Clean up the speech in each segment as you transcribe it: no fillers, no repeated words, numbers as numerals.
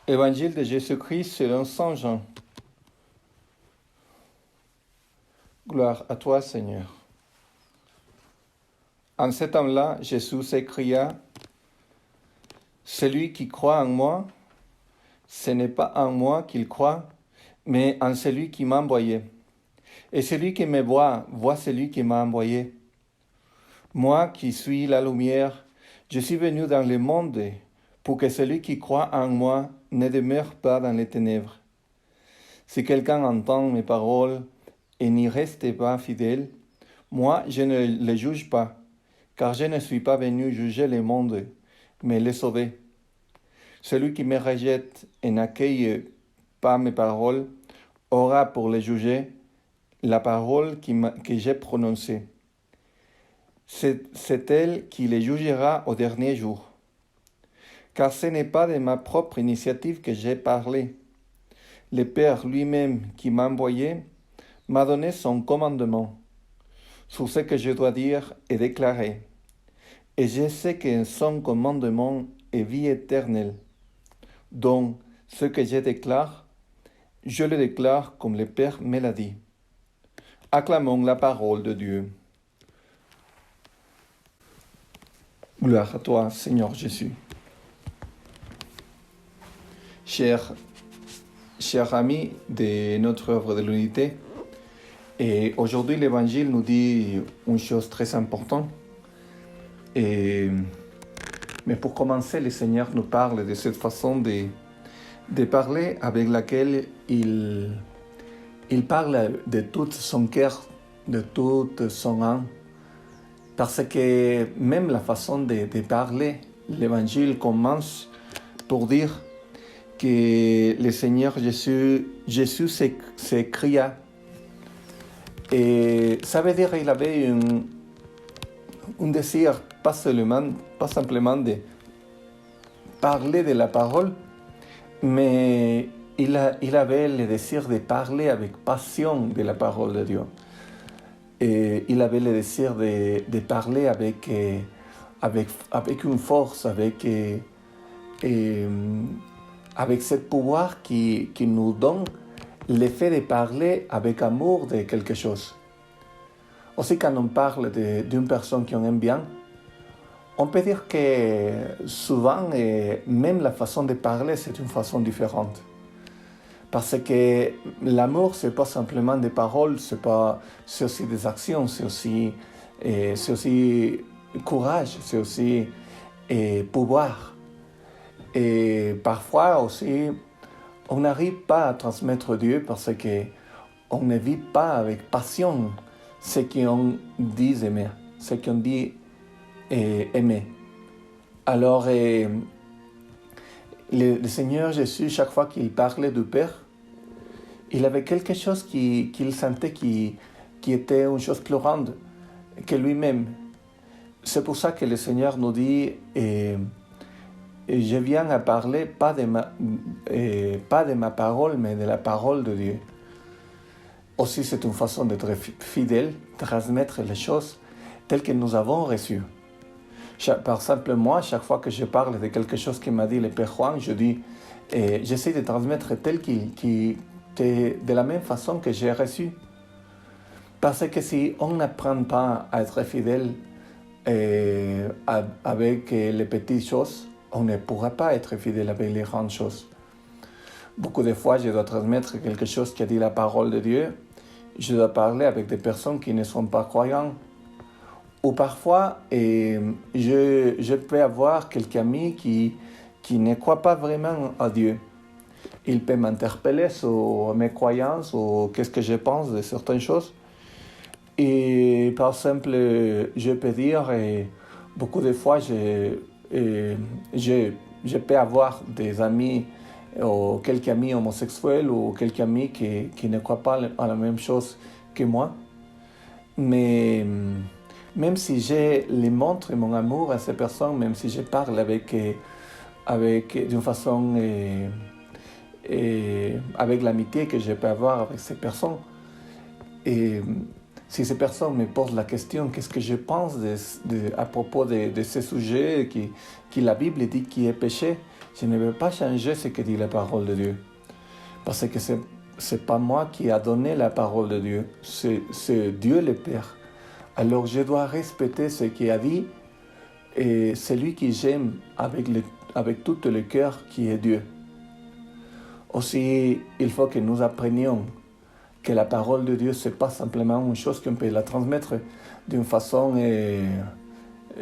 Évangile de Jésus-Christ selon Saint Jean. Gloire à toi, Seigneur. En ce temps-là, Jésus s'écria, « Celui qui croit en moi, ce n'est pas en moi qu'il croit, mais en celui qui m'a envoyé. Et celui qui me voit, voit celui qui m'a envoyé. Moi qui suis la lumière, je suis venu dans le monde pour que celui qui croit en moi ne demeure pas dans les ténèbres. Si quelqu'un entend mes paroles et n'y reste pas fidèle, moi je ne le juge pas, car je ne suis pas venu juger le monde, mais le sauver. Celui qui me rejette et n'accueille pas mes paroles aura pour le juger la parole que j'ai prononcée. C'est elle qui le jugera au dernier jour. Car ce n'est pas de ma propre initiative que j'ai parlé. Le Père lui-même qui m'a envoyé m'a donné son commandement sur ce que je dois dire et déclarer. Et je sais que son commandement est vie éternelle. Donc, ce que je déclare, je le déclare comme le Père me l'a dit. Acclamons la parole de Dieu. Gloire à toi, Seigneur Jésus. Chers amis de notre œuvre de l'unité, et aujourd'hui l'Évangile nous dit une chose très importante. Mais pour commencer, le Seigneur nous parle de cette façon de parler avec laquelle il parle de tout son cœur, de toute son âme. Parce que même la façon de parler, l'Évangile commence pour dire que le Seigneur Jésus s'écria. Et ça veut dire qu'il avait un désir, pas simplement de parler de la parole, mais il avait le désir de parler avec passion de la parole de Dieu. Et il avait le désir de parler avec une force, avec ce pouvoir qui nous donne l'effet de parler avec amour de quelque chose. Aussi, quand on parle d'une personne qu'on aime bien, on peut dire que souvent, même la façon de parler, c'est une façon différente. Parce que l'amour, c'est pas simplement des paroles, c'est aussi des actions, c'est aussi courage, c'est aussi pouvoir. Et parfois aussi, on n'arrive pas à transmettre Dieu parce qu'on ne vit pas avec passion ce qu'on dit aimer, ce qu'on dit aimer. Alors, le Seigneur Jésus, chaque fois qu'il parlait du Père, il avait quelque chose qu'il sentait qui était une chose plus grande que lui-même. C'est pour ça que le Seigneur nous dit je viens à parler pas de ma parole, mais de la parole de Dieu. Aussi, c'est une façon d'être fidèle, transmettre les choses telles que nous avons reçues. Par exemple, moi, chaque fois que je parle de quelque chose qui m'a dit le Père Juan, je dis, j'essaie de transmettre tel de la même façon que j'ai reçu. Parce que si on n'apprend pas à être fidèle avec les petites choses, on ne pourra pas être fidèle avec les grandes choses. Beaucoup de fois, je dois transmettre quelque chose qui a dit la parole de Dieu. Je dois parler avec des personnes qui ne sont pas croyantes. Ou parfois, je peux avoir quelques amis qui ne croient pas vraiment à Dieu. Ils peuvent m'interpeller sur mes croyances ou qu'est-ce que je pense de certaines choses. Et par exemple, je peux dire, beaucoup de fois, je peux avoir des amis ou quelques amis homosexuels ou quelques amis qui ne croient pas à la même chose que moi. Mais même si je les montre mon amour à ces personnes, même si je parle avec d'une façon, avec l'amitié que je peux avoir avec ces personnes, et si ces personnes me posent la question, qu'est-ce que je pense à propos de ce sujet qui la Bible dit qui est péché, Je ne veux pas changer ce que dit la parole de Dieu. Parce que c'est pas moi qui a donné la parole de Dieu, c'est Dieu le Père. Alors je dois respecter ce qu'il a dit et celui que j'aime avec tout le cœur qui est Dieu. Aussi, il faut que nous apprenions que la parole de Dieu, ce n'est pas simplement une chose qu'on peut la transmettre d'une façon, je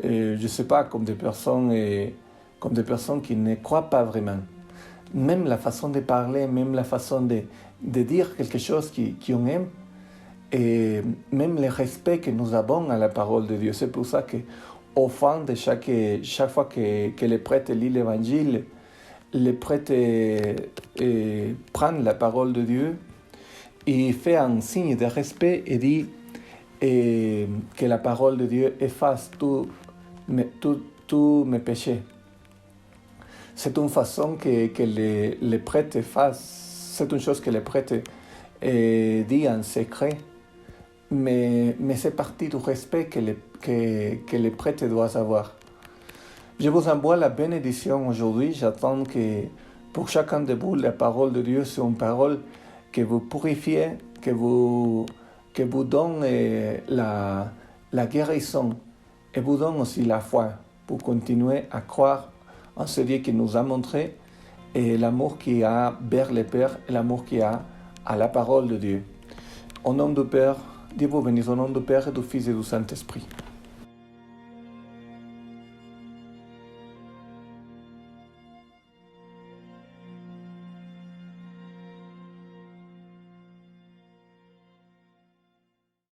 ne sais pas, comme des personnes qui ne croient pas vraiment. Même la façon de parler, même la façon de dire quelque chose qu'on aime, et même le respect que nous avons à la parole de Dieu. C'est pour ça qu'au fond de chaque fois que les prêtres lisent l'Évangile, les prêtres prennent la parole de Dieu et fait un signe de respect et dit que la parole de Dieu efface tous mes péchés. C'est une façon que les prêtres fassent, c'est une chose que les prêtres disent en secret, mais c'est partie du respect que les prêtres doivent avoir. Je vous envoie la bénédiction aujourd'hui. J'attends que pour chacun de vous, la parole de Dieu soit une parole que vous purifiez, que vous donne la guérison et vous donne aussi la foi pour continuer à croire en ce Dieu qui nous a montré et l'amour qu'il a vers le Père et l'amour qu'il a à la parole de Dieu. Au nom du Père, Dieu vous bénisse au nom du Père et du Fils et du Saint-Esprit.